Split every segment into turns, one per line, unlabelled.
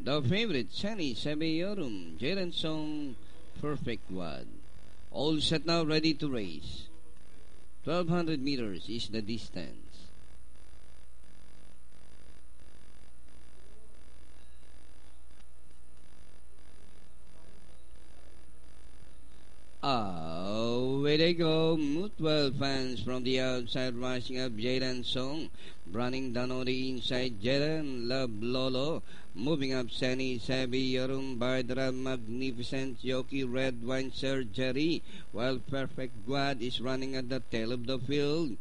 The favorite, Sunny Sabayorum, Jalen Song, Perfect Wad. All set now, ready to race. 1200 meters is the distance. Away they go. Mutual fans from the outside rushing up Jaden Song. Running down on the inside, Jaden Love Lolo. Moving up Sunny Sabi Yorum by the magnificent Yoki Red Wine Surgery. While Perfect Guad is running at the tail of the field.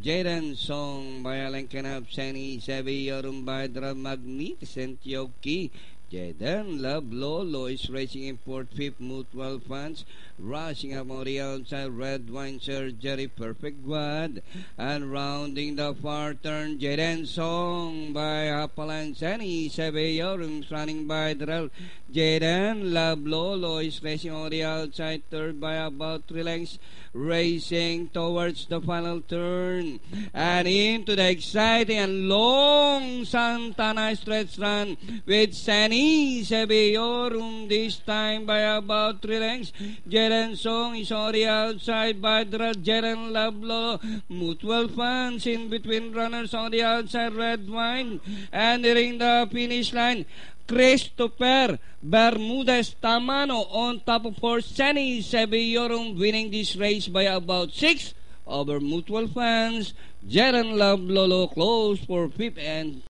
Jaden Song by Alenkan up Sunny Sabi Yorum by the magnificent Yoki. Jaden Love Lolo is racing in fourth, fifth. Mutual Funds rushing up on the outside. Red Wine Surgery, Perfect Guad, and rounding the far turn, Jaden Song by Hapalan Sani Sabayorum running by the Jaden Love Lolo is racing on the outside, third by about 3 lengths, racing towards the final turn and into the exciting and long Santana stretch run with Sani Sabayorum this time by about 3 lengths. Jaden Song is on the outside by the Jaden Love Lolo. Mutual Funds in between runners on the outside, Red Wine, and nearing the finish line, Christopher Bermudez Tamano on top of horse Sunny Sabayorum winning this race by about 6 over Mutual Funds. Jaden Love Lolo close for fifth and